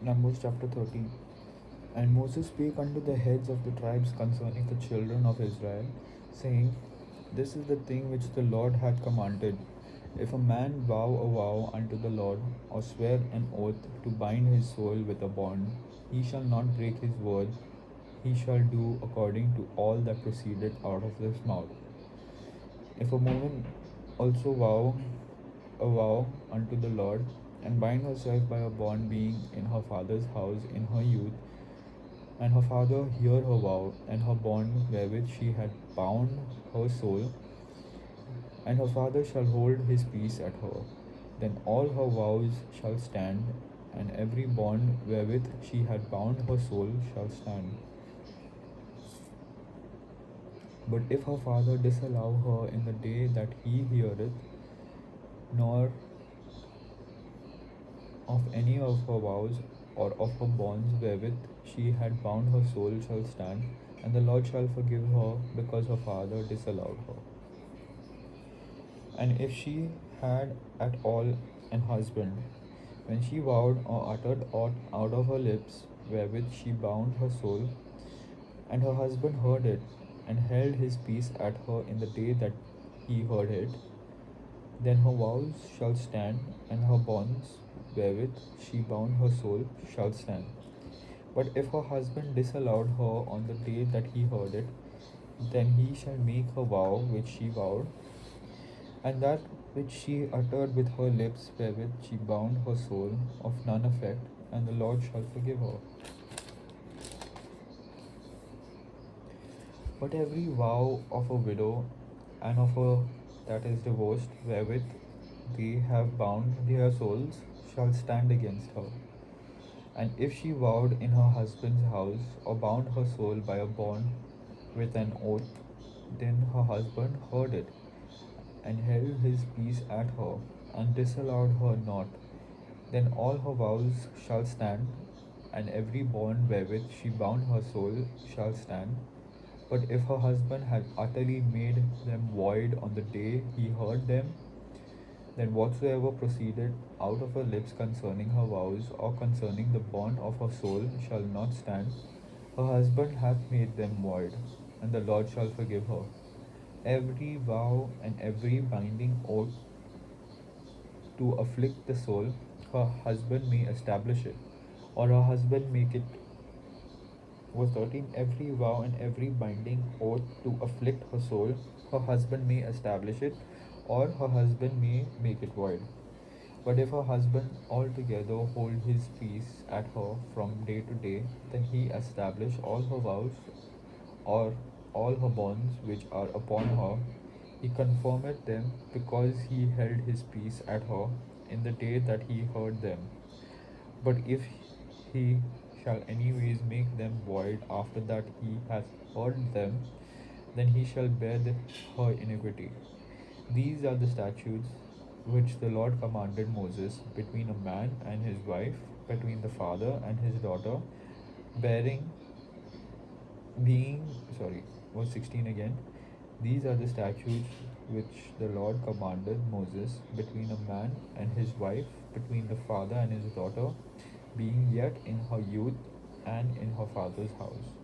Numbers chapter 13. And Moses spake unto the heads of the tribes concerning the children of Israel, saying, This is the thing which the Lord hath commanded. If a man vow a vow unto the Lord, or swear an oath to bind his soul with a bond, he shall not break his word, he shall do according to all that proceeded out of his mouth. If a woman also vow a vow unto the Lord, and bind herself by a bond, being in her father's house in her youth, and her father hear her vow and her bond wherewith she had bound her soul, and her father shall hold his peace at her, then all her vows shall stand, and every bond wherewith she had bound her soul shall stand. But if her father disallow her in the day that he heareth, nor of any of her vows or of her bonds wherewith she had bound her soul shall stand, and the Lord shall forgive her because her father disallowed her. And if she had at all an husband, when she vowed or uttered aught out of her lips wherewith she bound her soul, and her husband heard it, and held his peace at her in the day that he heard it, then her vows shall stand, and her bonds wherewith she bound her soul shall stand. But if her husband disallowed her on the day that he heard it, then he shall make her vow which she vowed, and that which she uttered with her lips wherewith she bound her soul, of none effect, and the Lord shall forgive her. But every vow of a widow and of a that is divorced, wherewith they have bound their souls, shall stand against her. And if she vowed in her husband's house, or bound her soul by a bond with an oath, then her husband heard it, and held his peace at her, and disallowed her not, then all her vows shall stand, and every bond wherewith she bound her soul shall stand. But if her husband had utterly made them void on the day he heard them, then whatsoever proceeded out of her lips concerning her vows or concerning the bond of her soul shall not stand. Her husband hath made them void, and the Lord shall forgive her. Every vow and every binding oath to afflict the soul, her husband may establish it, or her husband make it. Verse 13. Every vow and every binding oath to afflict her soul, her husband may establish it, or her husband may make it void. But if her husband altogether hold his peace at her from day to day, then he establish all her vows or all her bonds which are upon her. He confirmed them because he held his peace at her in the day that he heard them. But if he shall anyways make them void after that he has heard them, then he shall bear her iniquity. These are the statutes which the Lord commanded Moses between a man and his wife, between the father and his daughter, bearing being sorry, verse 16 again. These are the statutes which the Lord commanded Moses between a man and his wife, between the father and his daughter, being yet in her youth and in her father's house.